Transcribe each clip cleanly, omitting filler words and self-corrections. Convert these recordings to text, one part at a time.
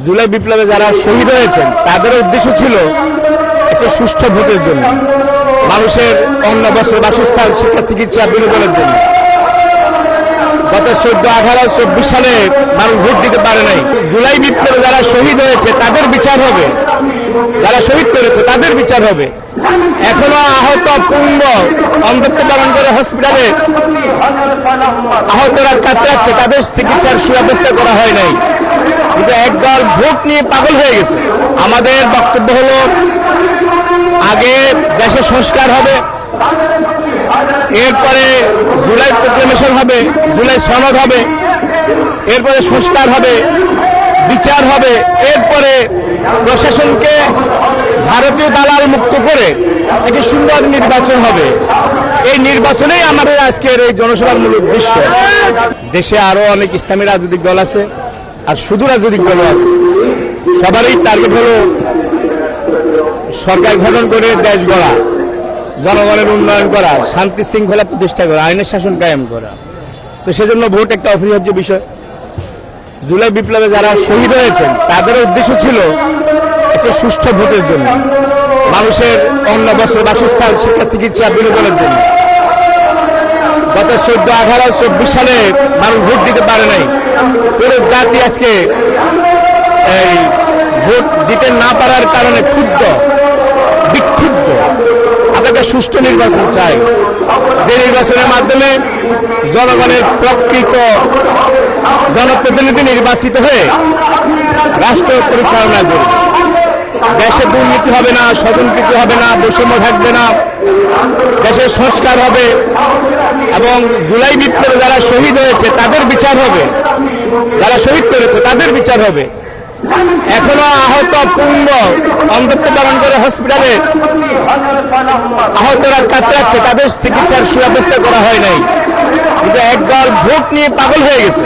জুলাই বিপ্লবে যারা শহীদ হয়েছেন তাদের উদ্দেশ্য ছিল একটা সুষ্ঠু ভোটের জন্য, মানুষের অন্ন বস্ত্র বাসস্থান শিক্ষা চিকিৎসা বিনোদনের জন্য। গত 14, 18, 24 সালে মানুষ ভোট দিতে পারে নাই। জুলাই বিপ্লবে যারা শহীদ হয়েছে তাদের বিচার হবে, যারা শহীদ করেছে তাদের বিচার হবে। এখনো আহত পূর্ণ অন্ধত্ব পালন করে হসপিটালে আহতরা কাতরাচ্ছে, তাদের চিকিৎসার সুব্যবস্থা করা হয় নাই। কিন্তু একদল ভোট নিয়ে পাগল হয়ে গেছে। আমাদের বক্তব্য হলো, আগে দেশে সংস্কার হবে, এরপরে জুলাই প্রোক্লেমেশন হবে, জুলাই সনদ হবে, এরপরে সংস্কার হবে, বিচার হবে, এরপরে প্রশাসনকে ভারতীয় দালাল মুক্ত করে একটি সুন্দর নির্বাচন হবে। এই নির্বাচনেই আমাদের আজকের এই জনসভার মূল উদ্দেশ্য। দেশে আরো অনেক ইসলামী রাজনৈতিক দল আছে, আর শুধু রাজনৈতিক দলও আছে। সবারই টার্গেট হলো সরকার গঠন করে দেশ গড়া, জনগণের উন্নয়ন করা, শান্তি শৃঙ্খলা প্রতিষ্ঠা করা, আইনের শাসন কায়েম করা। তো সেজন্য ভোট একটা অপরিহার্য বিষয়। জুলাই বিপ্লবে যারা শহীদ হয়েছেন তাদের উদ্দেশ্য ছিল একটা সুষ্ঠু ভোটের জন্য, মানুষের অন্ন বস্ত্র বাসস্থান শিক্ষা চিকিৎসা বিনোদনের জন্য। গত 14, 18, 24 সালে মানুষ ভোট দিতে পারে নাই। পুরো জাতি আজকে এই ভোট দিতে না পারার কারণে ক্ষুব্ধ, বিক্ষুব্ধ। আপনাকে সুষ্ঠু নির্বাচন চাই, যে নির্বাচনের মাধ্যমে জনগণের প্রকৃত জনপ্রতিনিধি নির্বাচিত হয়ে রাষ্ট্র পরিচালনা করবে। দেশে দুর্নীতি হবে না, স্বজনপ্রীতি হবে না, বৈষম্য থাকবে না, দেশের সংস্কার হবে এবং জুলাই বিপ্লবে যারা শহীদ হয়েছে তাদের বিচার হবে, যারা শহীদ করেছে তাদের বিচার হবে। এখনো আহত পূর্ণ অন্ধত্ব পালন করে হসপিটালে আহতরা কাতরাচ্ছে, তাদের চিকিৎসার সুব্যবস্থা করা হয় নাই। কিন্তু একদল ভোট নিয়ে পাগল হয়ে গেছে।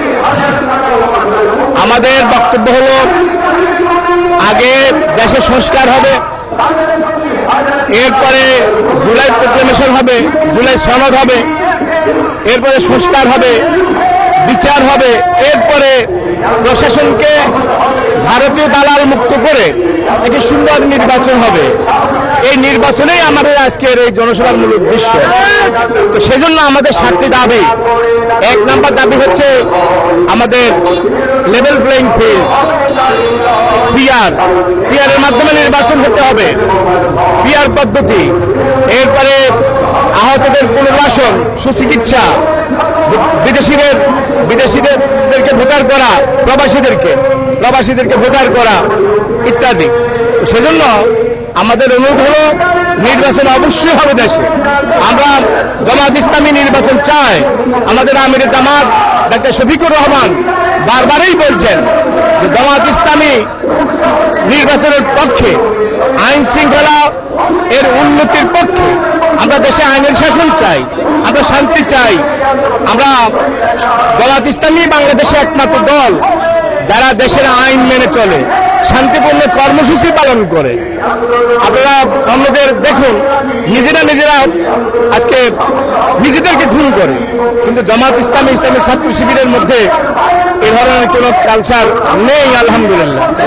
আমাদের বক্তব্য হলো, আগে দেশে সংস্কার হবে, এরপরে জুলাই প্রোক্লেমেশন হবে, জুলাই সনদ হবে, এরপরে সংস্কার হবে, বিচার হবে, এরপরে প্রশাসনকে ভারতীয় দালাল মুক্ত করে একটি সুন্দর নির্বাচন হবে। এই নির্বাচনেই আমাদের আজকের এই জনসভার মূল উদ্দেশ্য। তো সেজন্য আমাদের 7টি দাবি। 1 নম্বর দাবি হচ্ছে আমাদের লেভেল প্লেইং ফিল্ড, পিআরের মাধ্যমে নির্বাচন হতে হবে, পিআর পদ্ধতি। এরপরে আহতদের পুনর্বাসন, সুচিকিৎসা, বিদেশিদেরকে ভোটার করা, প্রবাসীদেরকে ভোটার করা ইত্যাদি। সেজন্য আমাদের অনুরোধ হলো, নির্বাচন অবশ্যই হবে দেশে। আমরা জামাত ইসলামী নির্বাচন চাই। আমাদের আমির জামাত ডাক্তার শফিকুর রহমান বারবারই বলছেন যে জামাত ইসলামী নির্বাচনের পক্ষে, আইন শৃঙ্খলা এর উন্নতির পক্ষে। আমরা দেশে আইনের শাসন চাই, আমরা শান্তি চাই। আমরা জামাত ইসলামী বাংলাদেশে একমাত্র দল যারা দেশের আইন মেনে চলে, শান্তিপূর্ণ কর্মসূচি পালন করে। আপনারা অন্যদের দেখুন, নিজেরা আজকে নিজেদেরকে খুন করে, কিন্তু জামাত ইসলামী ছাত্র শিবিরের মধ্যে এ ধরনের কোনো কালচার নেই, আলহামদুলিল্লাহ।